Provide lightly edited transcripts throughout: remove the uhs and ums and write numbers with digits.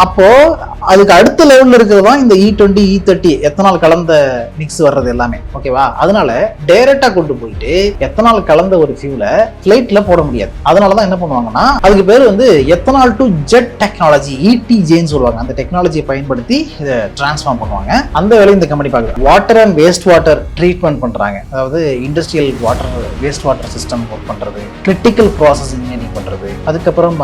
அப்போ அதுக்கு அடுத்த லெவல்ல இருக்கிறது தான் இந்த E20 E30 எத்தனால் கலந்த மிக்ஸ் வர்றது எல்லாமே. ஓகேவா? அதனால டைரக்டா கொண்டு போயிட்டு எத்தனால் கலந்த ஒரு ஃபியூலை ஃபிளைட்ல போட முடியாது. அதனாலதான் என்ன பண்ணுவாங்கன்னா அதுக்கு பேர் வந்து எத்தனால் டு ஜெட் டெக்னாலஜி, ETJன்னு சொல்லுவாங்க. அந்த டெக்னாலஜியை பயன்படுத்தி இதை டிரான்ஸ்ஃபார்ம் பண்ணுவாங்க. அந்த வேலையை இந்த கம்பெனி பார்க்குது. Water and waste water treatment பண்றாங்க. அதாவது industrial water waste water system work பண்றது, கிரிட்டிக்கல் ப்ராசஸ் இன்ஜினியரிங் பண்றது, அதுக்கப்புறம்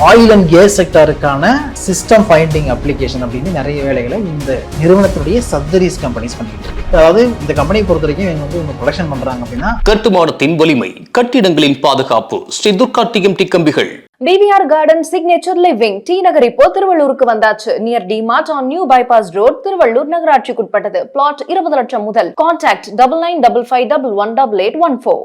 ஆயில் அண்ட் கேஸ் செக்டருக்கான சிஸ்டம் ஃபைண்டிங் அப்ளிகேஷன் அப்படின்னு நிறைய வேலைகளை இந்த நிறுவனத்துடைய சப்சிடரிஸ் கம்பெனிஸ் பண்ணிட்டு இருக்கு. அதாவது இந்த கம்பெனியை பொறுத்த வரைக்கும் இவங்க வந்து ப்ரொடக்ஷன் பண்றாங்க அப்படின்னா கட்டுமானத்தின் வலிமை, கட்டிடங்களின் பாதுகாப்பு, ஸ்ரீ துர்கா TMT கம்பிகள். BVR Garden Signature Living T நகர் இப்போ திருவள்ளூருக்கு வந்தாச்சு. Near D Mart on new bypass road, Tiruvallur நகராட்சிக்குட்பட்டது. பிளாட் 20 லட்சம் முதல். கான்டாக்ட் 9955518814.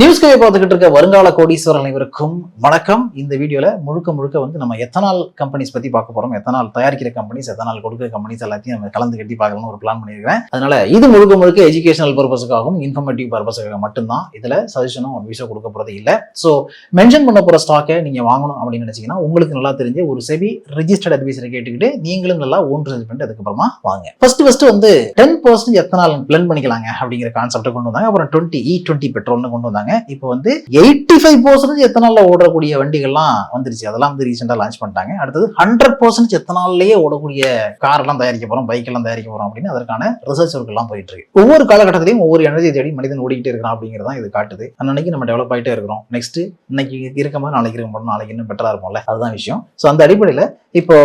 நியூஸ் கே பார்த்துக்கிட்டு இருக்க வருங்கால கோடீஸ்வரர் அனைவருக்கும் வணக்கம். இந்த வீடியோல முழுக்க வந்து நம்ம எத்தனால் கம்பெனிஸ் பத்தி பார்க்க போறோம். எத்தனால் தயாரிக்கிற கம்பெனிஸ், எத்தனால் கொடுக்குற கம்பெனிஸ் எல்லாத்தையும் நம்ம கலந்து கட்டி பார்க்கலாம்னு ஒரு பிளான் பண்ணியிருக்கேன். அதனால இது முழுக்க எஜுகேஷனல் பர்பஸுக்காகவும் இன்ஃபர்மேட்டிவ் பர்பஸுக்காக மட்டும்தான். இதுல சஜஷனும் அட்வைஸோ கொடுக்க போறது இல்லை. ஸோ மென்ஷன் பண்ண போற ஸ்டாக்கை நீங்க வாங்கணும் அப்படின்னு நினைச்சீங்கன்னா உங்களுக்கு நல்லா தெரிஞ்ச ஒரு செபி ரிஜிஸ்டர்ட் அட்வைசரை கேட்டுக்கிட்டு நீங்களும் நல்லா ஓன் ரிசர்ச் பண்ணிட்டு அதுக்கப்புறமா வாங்க. ஃபர்ஸ்ட் வந்து 10% எத்தனால் பிளெண்ட் பண்ணிக்கலாங்க அப்படிங்கிற கான்செப்டை கொண்டு வந்தாங்க. அப்புறம் E20 பெட்ரோல்னு கொண்டு வந்தாங்க. இப்போ வந்து 85% எத்தனால்ல ஓடக்கூடிய வண்டிகள்லாம் வந்துருச்சு. அதெல்லாம் வந்து ரீசெண்டா லான்ச் பண்ணிட்டாங்க. அடுத்தது 100% எத்தனால்லேயே ஓடக்கூடிய கார் எல்லாம் தயாரிக்க போறோம், பைக் எல்லாம் தயாரிக்க போறோம் அப்படின்னு அதற்கான ரிசர்ச் ஒர்க் எல்லாம் போயிட்டு இருக்கு. ஒவ்வொரு காலகட்டத்திலையும் ஒவ்வொரு எனர்ஜி தேடி மனிதன் ஓடிக்கிட்டே இருக்கிறான் அப்படிங்கிறதான் இது காட்டுது. அன்னைக்கு நம்ம டெவலப் ஆகிட்டே இருக்கிறோம். நெக்ஸ்ட் இன்னைக்கு இருக்கும்போது நாளைக்கு இருக்கும்போது நாளைக்கு இன்னும் பெட்டரா இருக்கும்ல, அதுதான் விஷயம். ஸோ அந்த அடிப்படையில் இப்போ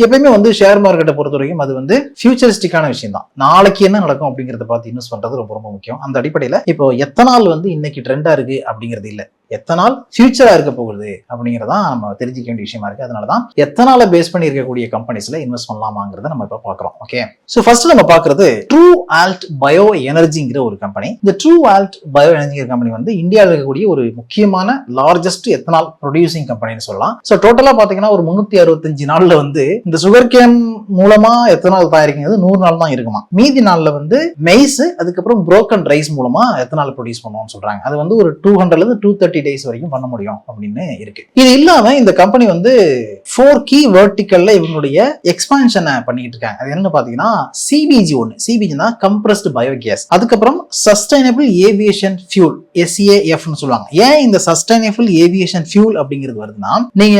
எப்பயுமே வந்து ஷேர் மார்க்கெட்டை பொறுத்த வரைக்கும் அது வந்து ஃபியூச்சரிஸ்டிக்கான விஷயம் தான். நாளைக்கு என்ன நடக்கும் அப்படிங்கிறத பார்த்து இன்வெஸ்ட் பண்றது ரொம்ப முக்கியம். அந்த அடிப்படையில் இப்போ எத்தனால் வந்து இன்னைக்கு ட்ரெண்டா இருக்கு அப்படிங்கிறது இல்லை, எத்தனால் ஃபியூச்சரா இருக்க போகுது அப்படிங்கிறதா நம்ம தெரிஞ்சிக்க வேண்டிய விஷயமா இருக்கு. அதனாலதான் எத்தனால பேஸ் பண்ணி இருக்கக்கூடிய கம்பெனிஸ்ல இன்வெஸ்ட் பண்ணலாமாங்கிறத நம்ம இப்ப பாக்குறோம். ஓகே, சோ ஃபர்ஸ்ட் நம்ம பாக்குறது ட்ரூ ஆல்ட் பயோ எனர்ஜிங்கிற ஒரு கம்பெனி. இந்த ட்ரூ ஆல்ட் பயோ எனர்ஜிங்கிற கம்பெனி வந்து இந்தியாவில் இருக்கக்கூடிய ஒரு முக்கியமான லார்ஜஸ்ட் எத்தனால் ப்ரொடியூசிங் கம்பெனின்னு சொல்லலாம். சோ டோட்டலா பாத்தீங்கன்னா ஒரு 365 நாள்ல வந்து இந்த சுகர் கேன் மூலமா எத்தனால் தயாரிக்கிறது 100 நாள் தான் இருக்குமா. மீதி நாள்ல வந்து மெய்ஸ், அதுக்கப்புறம் புரோக்கன் ரைஸ் மூலமா எத்தனால் ப்ரொடியூஸ் பண்ணுவோம்னு சொல்றாங்க. அது வந்து ஒரு 200 to 230 days வரைக்கும் பண்ண முடியும் அப்படின்னு இருக்கு. இது இல்லாம இந்த கம்பெனி வந்து 4 key verticalல இவங்களுடைய எக்ஸ்பான்ஷனை பண்ணிட்டு இருக்காங்க. அது என்ன பாத்தீங்கன்னா CBG ஒன்னு, CBGனா கம்ப்ரஸ்டு பயோகேஸ், அதுக்கப்புறம் சஸ்டைனபிள் ஏவியேஷன் ஃபியூல், SAF சொல்லுவாங்க. ஏன் இந்த சஸ்டைனபிள் ஏவியேஷன் ஃபியூல் அப்படிங்கிறது வருதுன்னா, நீங்க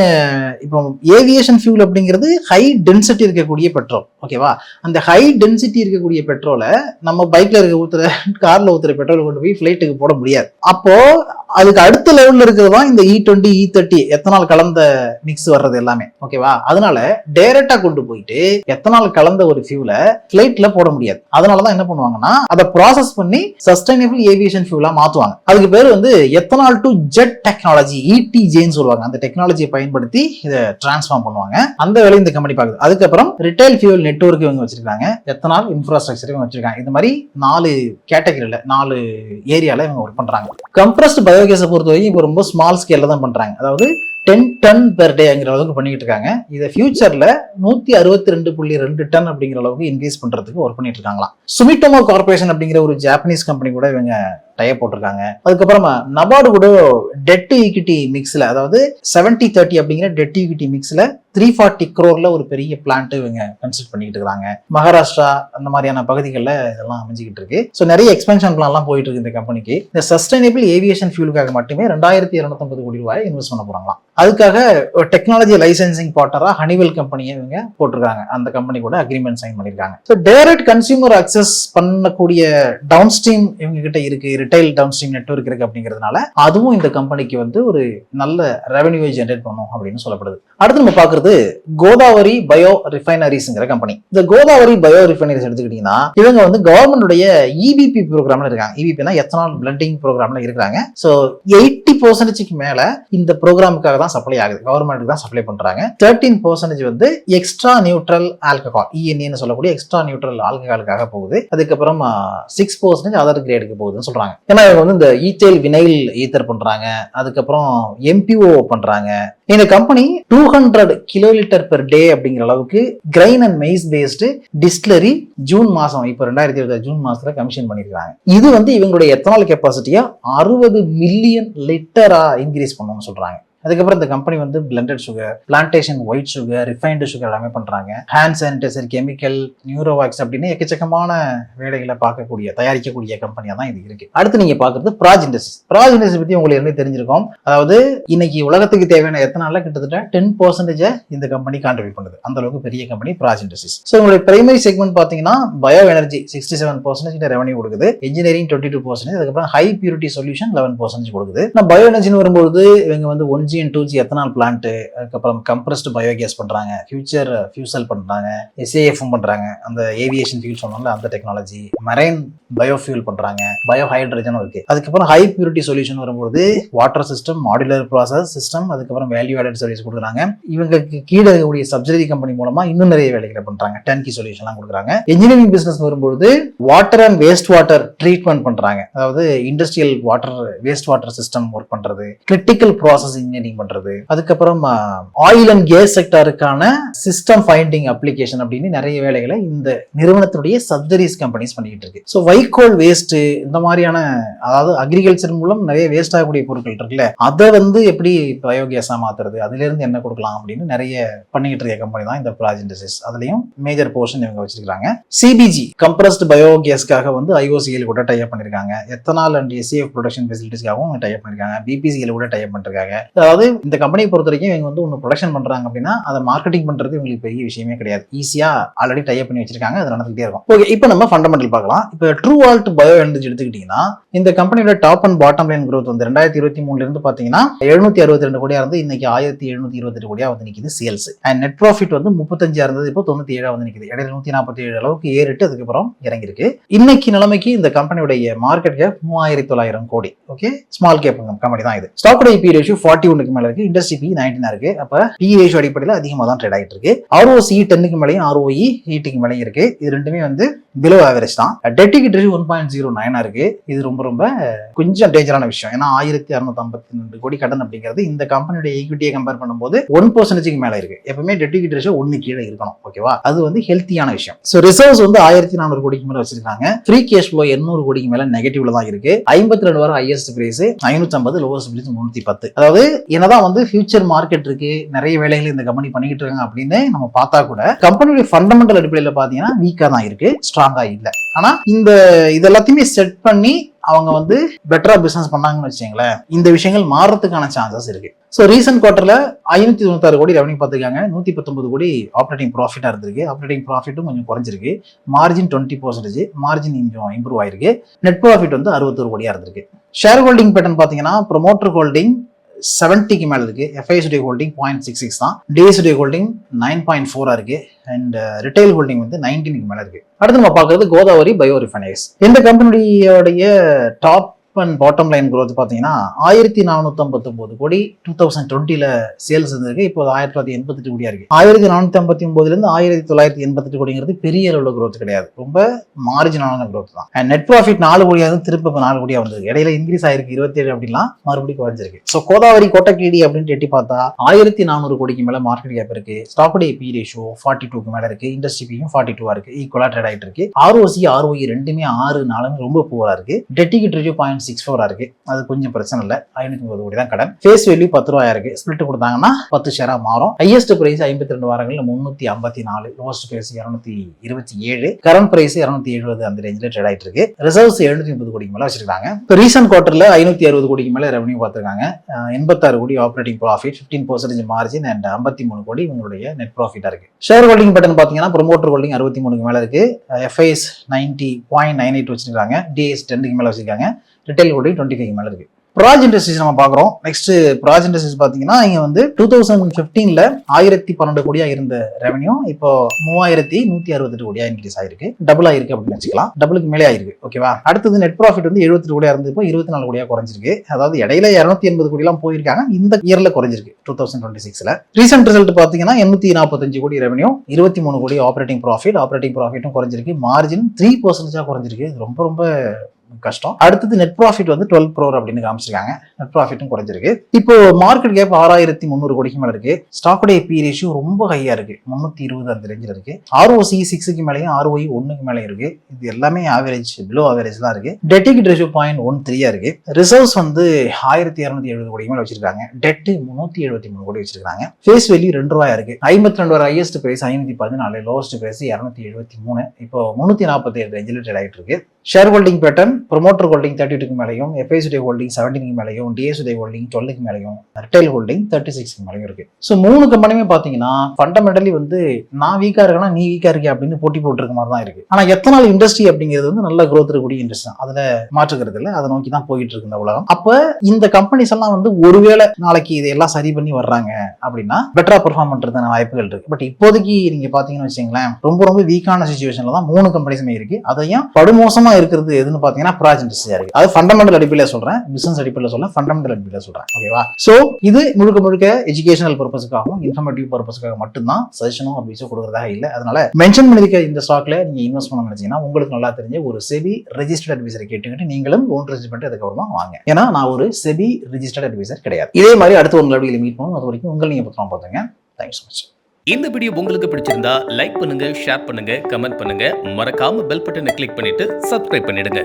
இப்போ ஏவியேஷன் ஃபியூல் அப்படிங்கிறது ஹை டென்சிட்டி இருக்கக்கூடிய பெட்ரோல். ஓகேவா? அந்த ஹை டென்சிட்டி இருக்கக்கூடிய பெட்ரோலை நம்ம பைக்ல இருக்க ஊத்துற, கார்ல ஊத்துற பெட்ரோல் கொண்டு போய் ஃபிளைட்டுக்கு போட முடியாது. அப்போ அதுக்கு அடுத்த லெவல்ல இருக்கிறது தான் இந்த E20 E30 எத்தனால் கலந்த மிக்ஸ் வர்றது எல்லாமே. ஓகேவா? அதனால டைரக்டா கொண்டு போயிட்டு எத்தனால் கலந்த ஒரு ஃபியூலை ஃபிளைட்ல போட முடியாது. அதனாலதான் என்ன பண்ணுவாங்கன்னா அதை ப்ராசஸ் பண்ணி சஸ்டைனபிள் ஏவியேஷன் ஃபியூலா மாத்துவாங்க. அதுக்கு பேர் வந்து எத்தனால் டு ஜெட் டெக்னாலஜி, ETJன்னு சொல்லுவாங்க. அந்த டெக்னாலஜியை பயன்படுத்தி இதை டிரான்ஸ்ஃபார்ம் பண்ணுவாங்க. அந்த வேலையை இந்த கம்பெனி பார்க்குது. அதுக்கப்புறம் ரிட்டைல் ஃபியூல் நெட்வொர்க் இவங்க வச்சிருக்காங்க, எத்தனால் இன்ஃப்ராஸ்ட்ரக்சர் இவங்க வச்சிருக்காங்க. இந்த மாதிரி 4 கேட்டகரியில 4 ஏரியால இவங்க ஒர்க் பண்றாங்க. கம்ப்ரஸ்டு பயோகேஸை பொறுத்த வரைக்கும் இப்போ ரொம்ப ஸ்மால் ஸ்கேல்ல தான் பண்றாங்க. அதாவது 10 டன் பெர் டேங்கிற அளவுக்கு பண்ணிட்டு இருக்காங்க. இதை ஃபியூச்சர்ல 162.2 டன் அப்படிங்கிற அளவுக்கு இன்க்ரீஸ் பண்றதுக்கு ஒர்க் பண்ணிட்டு இருக்காங்களாம். சுமிட்டோமோ கார்பரேஷன் அப்படிங்கிற ஒரு ஜாப்பனீஸ் கம்பெனி கூட இவங்க டைப் போட்டிருக்காங்க. அதுக்கப்புறமா நபார்டு கூட டெட் ஈக்விட்டி மிக்ஸ்ல, அதாவது 70-30 அப்படிங்கிற டெட் ஈக்விட்டி மிக்ஸ்ல 340 crore ஒரு பெரிய பிளான்ட் இவங்க கன்ஸ்ட்ரக்ட் பண்ணிட்டு இருக்காங்க. மகாராஷ்டிரா அந்த மாதிரியான பகுதிகளில் இதெல்லாம் அமைஞ்சிக்கிட்டு இருக்கு. ஸோ நிறைய எக்ஸ்பென்ஷன் பிளான்லாம் போயிட்டு இருக்கு இந்த கம்பெனிக்கு. இந்த சஸ்டைனபிள் ஏவியேஷன் ஃபியூலுக்காக மட்டுமே 2250 கோடி ரூபாய் இன்வெஸ்ட் பண்ண போறாங்களாம். அதுக்காக டெக்னாலஜி லைசன்சிங் பார்ட்னரா ஹனிவெல் கம்பெனியை இவங்க போட்டிருக்காங்க. அந்த கம்பெனி கூட அக்ரிமெண்ட் சைன் பண்ணிருக்காங்க. ஸோ டைரக்ட் கன்சியூமர் அக்சஸ் பண்ணக்கூடிய டவுன் ஸ்ட்ரீம் இவங்க கிட்ட இருக்கு, ரிட்டைல் டவுன் ஸ்ட்ரீம் நெட்வொர்க் இருக்கு. அப்படிங்கிறதுனால அதுவும் இந்த கம்பெனிக்கு வந்து ஒரு நல்ல ரெவன்யூவை ஜெனரேட் பண்ணும் அப்படின்னு சொல்லப்படுது. அடுத்து நம்ம பாக்குறது கோதாவரி பயோ ரிஃபைனரிஸ்ங்கிற கம்பெனி. இந்த கோதாவரி பயோ ரிஃபைனரிஸ் எடுத்துக்கிட்டீங்கன்னா இவங்க வந்து கவர்மெண்டுடைய EBP ப்ரோக்ராம்ல இருக்காங்க. EBPனா எத்தனால் பிளண்டிங் ப்ரோக்ராம்ல இருக்காங்க. ஸோ 80% மேல இந்த ப்ரோக்ராமுக்காக தான் சப்ளை ஆகுது, கவர்மெண்ட்டுக்கு தான் சப்ளை பண்றாங்க. 13% வந்து எக்ஸ்ட்ரா நியூட்ரல் ஆல்கஹால், ENA சொல்லக்கூடிய எக்ஸ்ட்ரா நியூட்ரல் ஆல்கஹாலுக்காக போகுது. அதுக்கப்புறம் 6% அதர் கிரேடுக்கு போகுதுன்னு சொல்றாங்க. ஏன்னா இவங்க வந்து இந்த ஈத்தைல் வினைல் ஈத்தர் பண்றாங்க, அதுக்கப்புறம் MPO பண்றாங்க. இந்த கம்பெனி 200 kiloliter per day அப்படிங்கிற அளவுக்கு grain and maize based distillery June மாசம், இப்போ 2020 ஜூன் மாசத்துல கமிஷன் பண்ணிருக்காங்க. இது வந்து இவங்களுடைய எத்தனால் கெப்பாசிட்டியா 60 மில்லியன் லிட்டரா இன்க்ரீஸ் பண்ணணும்னு சொல்றாங்க. அதுக்கப்புறம் இந்த கம்பெனி வந்து blended sugar, plantation white sugar, refined sugar எல்லாமே பண்றாங்க. ஹேண்ட் சானிடைசர், கெமிக்கல், நியூரோவாக்ஸ் அப்படின்னு எக்கச்சக்கமான வேலைகளை பார்க்கக்கூடிய தயாரிக்கக்கூடிய கம்பெனியா தான் இது இருக்கு. அடுத்து நீங்க பாக்குறது பிராஜ் இண்டஸ்ட்ரீஸ். பிராஜ் இண்டஸ்ட்ரி பத்தி உங்களுக்கு என்ன தெரிஞ்சிருக்கும். அதாவது இன்னைக்கு உலகத்துக்கு தேவையான எத்தனால கிட்டத்தட்ட 10% இந்த கம்பெனி கான்ட்ரிபியூட் பண்ணுது. அந்த அளவுக்கு பெரிய கம்பெனி பிராஜ் இண்டஸ்ட்ரீஸ். ஸோ உங்களுடைய பிரைமரி செக்மெண்ட் பாத்தீங்கன்னா பயோ எனர்ஜி 67% ரெவன்யூ கொடுக்குது, இன்ஜினியரிங் 22%, அதுக்கப்புறம் ஹை பியூரிட்டி சொல்யூஷன் 11% கொடுக்குது. பயோ எனர்ஜின்னு வரும்போது இவங்க வந்து 1G and 2G ethanol plant, அதுக்கப்புறம் கம்ப்ரஸ்டு பயோகேஸ் பண்றாங்க, ஃபியூச்சர் ஃபியூசல் பண்றாங்க, SAF பண்றாங்க, அந்த ஏவியேஷன் ஃபியூல் சொன்னால அந்த டெக்னாலஜி, மரைன் பயோஃபியூல் பண்றாங்க, பயோ ஹைட்ரஜனும் இருக்கு. அதுக்கப்புறம் ஹை பியூரிட்டி சொல்யூஷன் வரும்போது water system, modular process system, அதுக்கப்புறம் வேல்யூ ஆடட் சர்வீஸ் கொடுக்குறாங்க. இவங்களுக்கு கீழே இருக்கக்கூடிய சப்சிடரி கம்பெனி மூலமா இன்னும் நிறைய வேலைகளை பண்றாங்க, டர்ன்கி சொல்யூஷன்லாம் கொடுக்குறாங்க. இன்ஜினியரிங் பிசினஸ் வரும்போது water and waste water treatment பண்றாங்க, அதாவது industrial water waste water system work பண்றது, கிரிட்டிக்கல் ப்ராசஸ் இன்ஜினியரிங் பண்றது, அதுக்கப்புறம் ஆயில் அண்ட் கேஸ் செக்டருக்கான சிஸ்டம் ஃபைண்டிங் அப்ளிகேஷன் அப்படின்னு நிறைய வேலைகளை இந்த நிறுவனத்துடைய சப்சிடரிஸ் கம்பெனிஸ் பண்ணிட்டு இருக்கு. ஸோ வைக்கோல் வேஸ்ட் இந்த மாதிரியான, அதாவது அக்ரிகல்ச்சர் மூலம் நிறைய வேஸ்ட் ஆகக்கூடிய பொருட்கள் இருக்குல்ல, அதை வந்து எப்படி பயோகேஸா மாத்துறது, அதுல இருந்து என்ன கொடுக்கலாம் அப்படின்னு நிறைய பண்ணிட்டு இருக்க கம்பெனி தான் இந்த பிராஜ் இண்டஸ்ட்ரீஸ். அதுலயும் மேஜர் போர்ஷன் இவங்க வச்சிருக்காங்க. சிபிஜி கம்ப்ரஸ்ட் பயோகேஸ்க்காக வந்து IOCL கூட டைப் பண்ணிருக்காங்க. எத்தனால் அண்ட் SAF ப்ரொடக்ஷன் ஃபெசிலிட்டிஸ்க்காகவும் டைப் பண்ணிருக்காங்க. BPCL கூட டைப் பண்ணிருக்காங்க. அதாவது இந்த கம்பெனியை பொறுத்த வரைக்கும் இவங்க வந்து ஒன்று ப்ரொடக்ஷன் பண்றாங்க அப்படின்னா அதை மார்க்கெட்டிங் பண்றது இவங்களுக்கு பெரிய விஷயமே கிடையாது. ஈஸியா ஆல்ரெடி டைப் பண்ணி வச்சிருக்காங்க, அது நடந்துகிட்டே இருக்கும். ஓகே, இப்போ நம்ம ஃபண்டமெண்டல் பார்க்கலாம். இப்போ ட்ரூவால்ட் பயோ எனர்ஜி எடுத்துக்கிட்டீங்கன்னா இந்த கம்பெனியோட top and bottom line growth வந்து 2023 இருந்து பாத்தீங்கன்னா 762 கோடியா இருந்து இன்னைக்கு 1728 கோடியா வந்து நிக்குது சேல்ஸ். அண்ட் நெட் ப்ராஃபிட் வந்து 35 இருந்தது, இப்போ 97 வந்து நிக்குது. இடையில 147 அளவுக்கு ஏறிட்டு அதுக்கப்புறம் இறங்கி இருக்கு. இன்னைக்கு நிலைமைக்கு இந்த கம்பெனியோட மார்க்கெட் கேப் 3900 கோடி. ஓகே, ஸ்மால் கேப் கம்பெனி தான் இது. ஸ்டாக் PE ரேஷியோ 41க்கு மேல இருக்கு, இண்டஸ்ட்ரி PE 19 இருக்கு. அப்ப PE ரேஷியோ அடிப்படையில் அதிகமாக தான் ட்ரேட் ஆகிட்டு இருக்கு. ROCE 10க்கு மேலேயும் ROE 8க்கு மேலேயும் இருக்கு. இது ரெண்டுமே வந்து பிலோ ஆவரேஜ் தான். டெட் ஈக்விட்டி ரேஷியோ 1.09 இருக்கு. இது ரொம்ப கொஞ்சம் டேஞ்சரான விஷயம். ஏன்னா 1652 கோடி கடன் அப்படிங்கிறது இந்த கம்பெனியோட ஈக்விட்டியை கம்பேர் பண்ணும்போது 1% மேல இருக்கு. எப்பவுமே டெட் ஈக்விட்டி ரேஷியோ 1 கீழே இருக்கணும். ஓகேவா, அது வந்து ஹெல்த்தியான விஷயம். ஸோ ரிசர்வ்ஸ் வந்து 1400 கோடிக்கு மேல வச்சிருக்காங்க. ஃப்ரீ கேஷ் ஃப்ளோ 800 கோடிக்கு மேல நெகட்டிவ்ல தான் இருக்கு. 52 வரை ஹையஸ்ட் பிரைஸ், 550 லோவஸ்ட் பிரைஸ் 310. அதாவது என்னதான் வந்து ஃபியூச்சர் மார்க்கெட் இருக்கு, நிறைய வேலைகள் இந்த கம்பெனி பண்ணிக்கிட்டு இருக்காங்க அப்படின்னு நம்ம பார்த்தா கூட கம்பெனியோட ஃபண்டமெண்டல் அடிப்படையில் பாத்தீங்கன்னா வீக்கா தான் இருக்கு, ஸ்ட்ராங்கா இல்ல. ஆனா இது எல்லாத்தையுமே செட் பண்ணி அவங்க வந்து பெட்டரா பிசினஸ் பண்ணாங்கன்னு வச்சுங்களேன், இந்த விஷயங்கள் மாறதுக்கான சான்சஸ் இருக்கு. ஸோ ரீசென்ட் குவார்டர்ல 596 கோடி ரெவன்யூ பார்த்துருக்காங்க, 119 கோடி ஆப்ரேட்டிங் ப்ராஃபிட்டா இருந்திருக்கு. ஆப்ரேட்டிங் ப்ராஃபிட்டும் கொஞ்சம் குறைஞ்சிருக்கு. மார்ஜின் 20%, மார்ஜின் கொஞ்சம் இம்ப்ரூவ் ஆயிருக்கு. நெட் ப்ராஃபிட் வந்து 61 கோடியா இருந்திருக்கு. ஷேர் ஹோல்டிங் பேட்டர்ன் பாத்தீங்கன்னா ப்ரொமோட்டர் ஹோல்டிங் 70க்கு மேல இருக்கு, FIS ஹோல்டிங் 0.66 தான், DIS ஹோல்டிங் 9.4 இருக்கு, அண்ட் ரிட்டைல் ஹோல்டிங் வந்து 19க்கு மேல இருக்கு. அடுத்து நம்ம பார்க்கறது கோதாவரி பயோ ரிஃபைனரிஸ். இந்த கம்பெனியோடைய top and bottom line growth பாத்தீங்கன்னா 1459 கோடி 2020ல சேல்ஸ் இருந்திருக்கு. இப்போ 1988 கோடியா இருக்கு. 1459ல இருந்து 1988 கோடிங்கிறது பெரிய அளவுல growth கிடையாது, ரொம்ப மார்ஜினலான growth தான். அண்ட் நெட் ப்ராஃபிட் 4 கோடியா இருந்து திருப்ப 4 கோடியா வந்திருக்கு. இடையில இன்க்ரீஸ் ஆயிருக்கு 27 அப்படிலாம், மறுபடியும் குறைஞ்சிருக்கு. ஸோ கோதாவரி கோட்டக்கீடி அப்படின்னு எட்டி பார்த்தா 1400 கோடிக்கு மேல மார்க்கெட் கேப் இருக்கு. ஸ்டாக் PE ரேஷியோ 42க்கு மேல இருக்கு, இண்டஸ்ட்ரி PE 42 இருக்கு, ஈக்குவலா ட்ரேட் ஆயிட்டு இருக்கு. ROCE ROE ரெண்டுமே 6-4 ரொம்ப புவரா இருக்கு. டெட் ஈக்விட்டி ரேஷியோ 0.64 இருக்கு, அது கொஞ்சம் பிரச்சனை இல்ல. 530 கோடி தான் கடன். ஃபேஸ் வேல்யூ 10 ரூபாயா இருக்கு. ஸ்பிளிட் கொடுத்தாங்கன்னா 10 ஷேரா மாறும். ஹையஸ்ட் பிரைஸ் 52 வாரங்கள்ல 354, லோவஸ்ட் பிரைஸ் 227, கரண்ட் பிரைஸ் 270 அந்த ரேஞ்சில ட்ரேட் ஆயிட்டு இருக்கு. ரிசர்வ்ஸ் 730 கோடிக்கு மேல வச்சிருக்காங்க. ரீசென்ட் குவார்டர்ல 560 கோடிக்கு மேல ரெவன்யூ பார்த்திருக்காங்க. 86 கோடி ஆப்ரேட்டிங் ப்ராஃபிட், 15% மார்ஜின் அண்ட் 53 கோடி உங்களுடைய நெட் ப்ராஃபிட்டா இருக்கு. ஷேர் ஹோல்டிங் பேட்டர்ன் பாத்தீங்கன்னா ப்ரொமோட்டர் ஹோல்டிங் 63க்கு மேல இருக்கு, FIS 90.98 வச்சிருக்காங்க, DIS 10க்கு மேல வச்சிருக்காங்க, ரிட்டைல் ஹோல்டிங் 25க்கு மேல இருக்கு. பிராஜ் இண்டஸ்ட்ரீஸ் நம்ம பாக்குறோம். நெக்ஸ்ட் பிராஜ் இண்டஸ்ட்ரீஸ் பாத்தீங்கன்னா இங்க வந்து 2015ல 1012 கோடியா இருந்த ரெவன்யூ இப்போ 3168 கோடியா இன்க்ரீஸ் ஆயிருக்கு, டபுள் ஆயிருக்கு அப்படின்னு வச்சுக்கலாம், டபுளுக்கு மேலே ஆயிருக்கு. ஓகேவா, அடுத்தது நெட் ப்ராஃபிட் வந்து 78 கோடியா இருந்து இப்போ 24 கோடியா குறைஞ்சிருக்கு. அதாவது இடையில 280 கோடி எல்லாம் போயிருக்காங்க, இந்த இயர்ல குறைஞ்சிருக்கு 2026ல. ரீசென்ட் ரிசல்ட் பாத்தீங்கன்னா 845 கோடி ரெவன்யூ, 23 கோடி ஆப்ரேட்டிங் ப்ராஃபிட்டும் குறைஞ்சிருக்கு, மார்ஜின் 3% குறைஞ்சிருக்கு. ரொம்ப கஷ்டம். அடுத்தது நெட் ப்ராஃபிட் வந்து 12 crore அப்படின்னு காமிச்சிருக்காங்க. நெட் ப்ராஃபிட்டும் குறைஞ்சிருக்கு. இப்போ மார்க்கெட் கேப் 6300 கோடிக்கு மேல இருக்கு. ஸ்டாக்கோட பி ரேஷியோ ரொம்ப ஹையா இருக்கு, 320 அந்த ரேஞ்சில் இருக்கு. ROC 6க்கு மேலேயும் ROE 1க்கு மேலே இருக்கு. இது எல்லாமே ஆவரேஜ், பிலோ ஆவரேஜ் தான் இருக்கு. டெட் ஈக்விட்டி ரேஷியோ 0.13 இருக்கு. ரிசர்வ்ஸ் வந்து 1270 கோடி மேல வச்சிருக்காங்க. டெட் 373 கோடி வச்சிருக்காங்க. ஃபேஸ் வேல்யூ ₹2 இருக்கு. 52 ஹையஸ்ட் பிரைஸ் 514, லோவஸ்ட் பிரைஸ் 273. இப்போ 347 ரேஞ்சில் ட்ரேட் ஆகிட்டு இருக்கு. Share holding pattern, promoter holding 32க்கு மேலேயும், FICD ஹோல்டிங் 17க்கு மேலேயும், DSD ஹோல்டிங் 12க்கு மேலேயும், ரிட்டைல் ஹோல்டிங் 36க்கு மேலேயும் இருக்கு. ஸோ 3 கம்பெனியுமே பாத்தீங்கன்னா ஃபண்டமெண்டலி வந்து நான் வீக்கா இருக்கேன்னா நீ வீக்கா இருக்கே அப்படின்னு போட்டி போட்டுருக்க மாதிரி தான் இருக்கு. ஆனா எத்தனால் இண்டஸ்ட்ரி அப்படிங்கிறது வந்து நல்ல growth இருக்கக்கூடிய இண்டஸ்ட்ரி தான், அதுல மாற்றுக்கிறது இல்லை. அதை நோக்கி தான் போயிட்டு இருக்கு இந்த உலகம். அப்ப இந்த கம்பெனிஸ் எல்லாம் வந்து ஒருவேளை நாளைக்கு இதெல்லாம் சரி பண்ணி வர்றாங்க அப்படின்னா பெட்டரா பெர்ஃபார்ம் பண்றதுக்கான வாய்ப்புகள் இருக்கு. பட் இப்போதைக்கு நீங்க பாத்தீங்கன்னு வச்சுங்களேன், ரொம்ப வீக்கான சிச்சுவேஷன்ல தான் 3 கம்பெனிஸுமே இருக்கு. அதையும் படுமோசமா இருக்கிறது எதுன்னு பாத்தீங்கன்னா ப்ராஜ் இண்டஸ்ட்ரியா இருக்கு. அது ஃபண்டமெண்டல் அடிப்படையில சொல்றேன், பிசினஸ் அடிப்படையில சொல்ல, ஃபண்டமெண்டல் அடிப்படையில சொல்றேன். ஓகேவா? சோ இது முழுக்க எஜுகேஷனல் பர்பஸ்க்காகவும் இன்ஃபர்மேட்டிவ் பர்பஸ்க்காக மட்டும்தான் சஜஷனும் அட்வைஸோ கொடுக்கறதா இல்லை. அதனால மென்ஷன் பண்ணிருக்க இந்த ஸ்டாக்ல நீங்க இன்வெஸ்ட் பண்ண நினைச்சீங்கன்னா உங்களுக்கு நல்லா தெரிஞ்ச ஒரு செபி ரெஜிஸ்டர்ட் அட்வைசரை கேட்டுக்கிட்டு நீங்களும் ஓன் ரெஜிஸ்டர் பண்ணிட்டு அதுக்கப்புறமா வாங்க. ஏன்னா நான் ஒரு செபி ரெஜிஸ்டர்ட் அட்வைசர் கிடையாது. இதே மாதிரி அடுத்த ஒரு வீடியோல மீட் பண்ணுவோம். அது வரைக்கும் உங்களை நீங்க பத்திரமா பார்த்துங்க. Thanks so much. இந்த வீடியோ உங்களுக்கு பிடிச்சிருந்தா லைக் பண்ணுங்க, ஷேர் பண்ணுங்க, கமெண்ட் பண்ணுங்க. மறக்காம பெல் பட்டனை கிளிக் பண்ணிட்டு சப்ஸ்கிரைப் பண்ணிடுங்க.